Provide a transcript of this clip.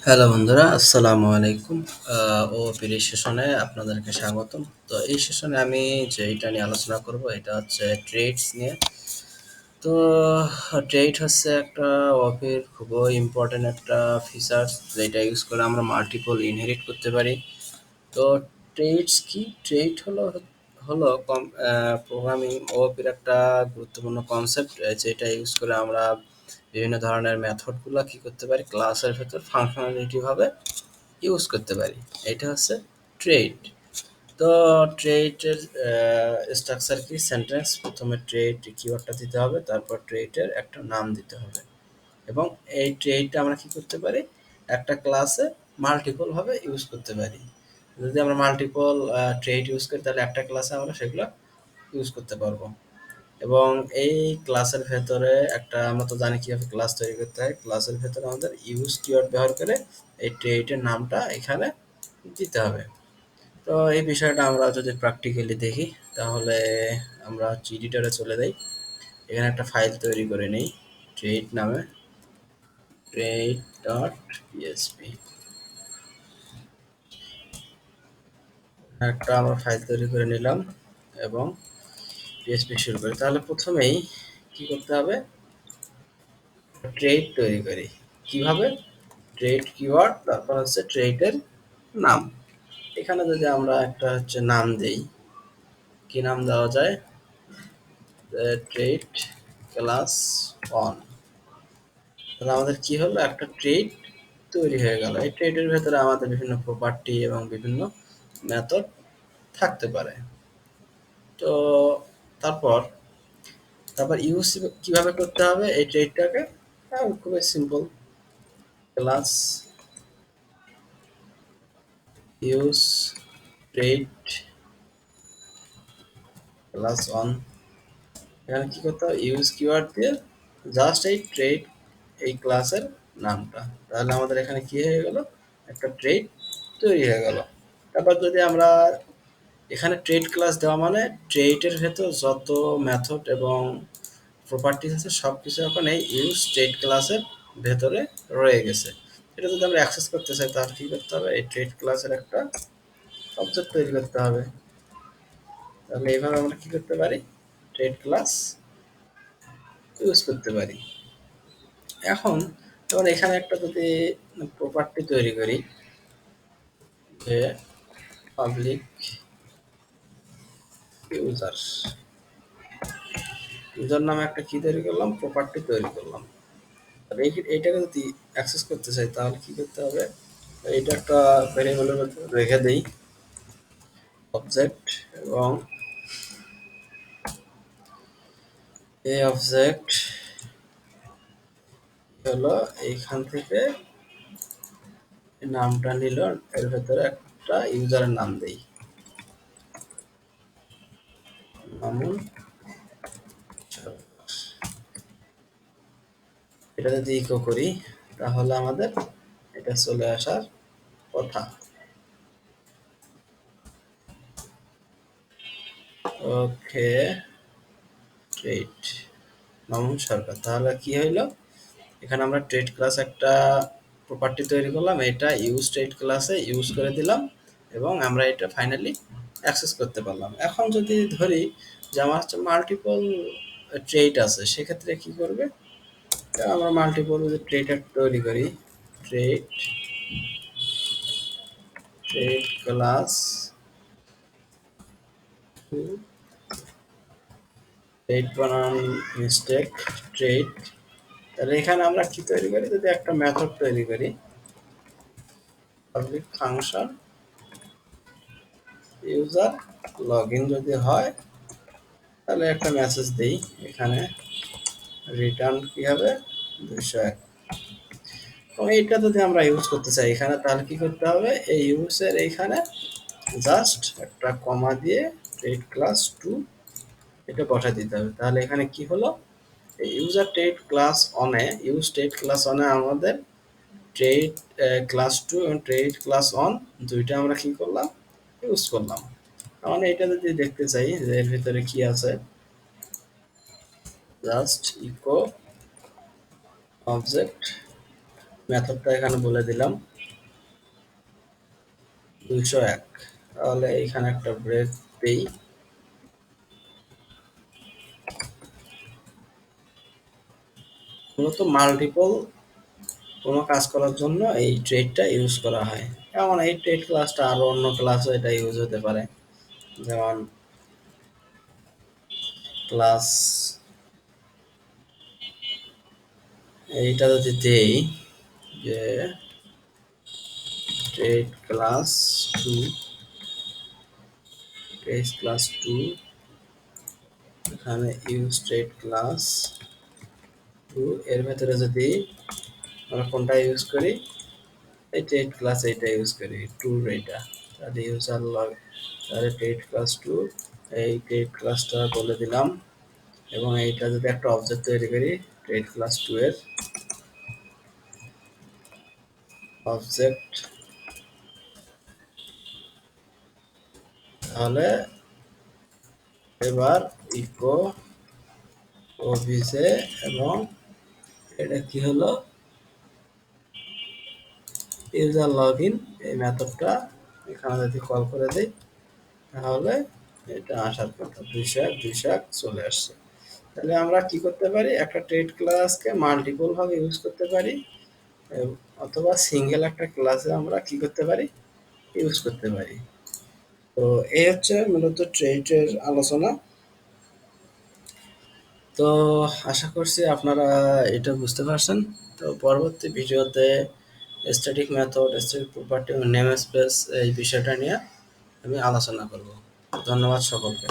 Hello বন্ধুরা, আসসালামু আলাইকুম। ওপির সেশনে আপনাদেরকে স্বাগতম। তো এই সেশনে আমি যেটা নিয়ে আলোচনা করব এটা হচ্ছে ট্রেডস নিয়ে। তো ট্রেড হচ্ছে একটা ওপির খুবই ইম্পর্টেন্ট একটা ফিচার, যেটা ইউজ করে আমরা মাল্টিপল ইনহেরিট করতে পারি। তো ট্রেডস কি? ট্রেড হলো হলো প্রোগ্রামিং ওপির একটা গুরুত্বপূর্ণ কনসেপ্ট, যেটা ইউজ করে আমরা বিভিন্ন ধরনের মেথডগুলো কি করতে পারি, ক্লাসের ভেতর ফাংশনালিটি ভাবে ইউজ করতে পারি। এটা হচ্ছে ট্রেড। তো ট্রেডের স্ট্রাকচার কি? সেন্টেন্স, প্রথমে ট্রেড কিওয়ার্ডটা দিতে হবে, তারপর ট্রেডের একটা নাম দিতে হবে, এবং এই ট্রেডটা আমরা কি করতে পারি, একটা ক্লাসে মাল্টিপল ভাবে ইউজ করতে পারি। যদি আমরা মাল্টিপল ট্রেড ইউজ করি তাহলে একটা ক্লাসে আমরা সেগুলো ইউজ করতে পারবো। এবং এই ক্লাসের ভেতরে একটা, আমরা তো জানি কিভাবে ক্লাস তৈরি করতে হয়, ক্লাসের ভেতরে আমাদের ইউজ কিওয়ার্ড ব্যবহার করে এই ট্রেডের নামটা এখানে দিতে হবে। তো এই বিষয়টা আমরা যদি প্র্যাকটিক্যালি দেখি তাহলে আমরা এডিটরে চলে যাই, এখানে একটা ফাইল তৈরি করে নিই ট্রেড নামে, ট্রেড ডট পিএসপি। একটা আমরা ফাইল তৈরি করে নিলাম এবং পিএসপি শুরু করি। তাহলে প্রথমেই কি করতে হবে, ট্রেড তৈরি করি। কিভাবে? ট্রেড কিওয়ার্ড, তারপর হচ্ছে ট্রেডের নাম। এখানে যদি আমরা একটা হচ্ছে নাম দেই, কি নাম দেওয়া যায়, ট্রেড ক্লাস অন। তাহলে আমাদের কি হলো, একটা ট্রেড তৈরি হয়ে গেল। এই ট্রেডের ভেতরে আমাদের বিভিন্ন প্রপার্টি এবং বিভিন্ন মেথড থাকতে পারে। তো তারপর তারপর ইউজ কিভাবে করতে হবে এই ট্রেডটাকে? খুবই simple, class use trade class on. এখানে কি করতে হবে, ইউজ কিওয়ার্ড দিয়ে জাস্ট এই ট্রেড, এই ক্লাসের নামটা। তাহলে আমাদের এখানে কি হয়ে গেল, একটা ট্রেড তৈরি হয়ে গেল। তারপর যদি আমরা এখানে ট্রেড ক্লাস দেওয়া মানে ট্রেডের ভেতর যত মেথড এবং প্রপার্টিস আছে সব কিছু এখন এই ইউজ ট্রেড ক্লাসের ভেতরে রয়ে গেছে। এটা যদি আমরা অ্যাক্সেস করতে চাই তাহলে কি করতে হবে, এই ট্রেড ক্লাসের একটা অবজেক্ট তৈরি করতে হবে। তাহলে এইভাবে আমরা কি করতে পারি, ট্রেড ক্লাস ইউজ করতে পারি। এখন যেমন এখানে একটা যদি প্রপার্টি তৈরি করি, যে পাবলিক ইউজার, ইউজার নামে একটা কি তৈরি করলাম, প্রপার্টি তৈরি করলাম। এইটাকে যদি অ্যাক্সেস করতে চাই তাহলে কি করতে হবে, এইটা একটা ভেরিয়েবলের মধ্যে রেখে দেই অবজেক্ট, এবং এই অবজেক্ট হলো এইখান থেকে নামটা নিল, এর ভেতরে একটা ইউজারের নাম দেই, মামুন। এটা যদি ইকো করি তাহলে আমাদের এটা চলে আসার কথা। ওকে, ট্রেড মামুন সরকার। তাহলে কি হইলো, এখানে আমরা ট্রেড ক্লাস একটা প্রপার্টি তৈরি করলাম, এটা ইউজ ট্রেড ক্লাসে ইউজ করে দিলাম, এবং আমরা এটা ফাইনালি অ্যাক্সেস করতে পারলাম। এখন যদি ধরি যে আমার হচ্ছে মাল্টিপল ট্রেড আছে, সেক্ষেত্রে কি করবে, আমরা মাল্টিপল যদি ট্রেড তৈরি করি, ট্রেড ট্রেড ক্লাস ট্রেড বানান মিস্টেক, ট্রেড। তাহলে এখানে আমরা কি তৈরি করি, যদি একটা মেথড তৈরি করি, public function user log in যদি হয় তাহলে একটা মেসেজ দিই, এখানে রিটার্ন কি হবে, 201। এবং এইটা যদি আমরা ইউজ করতে চাই এখানে তাহলে কি করতে হবে, এই ইউজের এইখানে জাস্ট একটা কমা দিয়ে ট্রেড ক্লাস টু এটা বসাই দিতে হবে। তাহলে এখানে কি হলো, এই ইউজার ট্রেড ক্লাস অনে, ইউজ ট্রেড ক্লাস অনে আমাদের ট্রেড ক্লাস টু এবং ট্রেড ক্লাস অন দুইটা আমরা কি করলাম, ইউজ করলাম। মানে এটা যদি দেখতে চাই যে এর ভিতরে কি আছে, জাস্ট ইকো অবজেক্ট মেথডটা এখানে বলে দিলাম 201। তাহলে এখানে একটা ব্রেক দেই। মূলত মাল্টিপল কোনো কাজ করার জন্য এই ট্রেডটা ইউজ করা হয়। যেমন এই ট্রেড ক্লাসটা আরো অন্য ক্লাসও এটা ইউজ হতে পারে। যেমন ক্লাস, এইটা যদি দেই যে trade class two, trade class two, এখানে ইউজ ট্রেড ক্লাস টু, এর ভেতরে যদি আমরা কোনটা ইউজ করি, এই ট্রেড ক্লাস এইটা ইউজ করি, টুর এইটা, তাহলে ইউজার লগ, তাহলে ট্রেড ক্লাস টু, এই ট্রেড ক্লাসটা বলে দিলাম। এবং এইটা যদি একটা অবজেক্ট তৈরি করি ট্রেড ক্লাস টু এর অবজেক্ট, তাহলে এবার ইকো অফিসে, এবং এটা কি হলো, ইউজার লগ ইন, এই মেথডটা এখানে যদি কল করে দেই তাহলে এটা আসার কথা 201 চলে আসছে। তাহলে আমরা কি করতে পারি, একটা ট্রেড ক্লাসকে মাল্টিপল ভাবে ইউজ করতে পারি, অথবা সিঙ্গেল একটা ক্লাসে আমরা কি করতে পারি, ইউজ করতে পারি। তো এই হচ্ছে মূলত ট্রেডের আলোচনা। তো আশা করছি আপনারা এটা বুঝতে পারছেন। তো পরবর্তী ভিডিওতে স্ট্যাটিক মেথড, স্ট্যাটিক প্রপার্টি ও নেম স্পেস এই বিষয়টা নিয়ে আমি আলোচনা করব। ধন্যবাদ সকলকে।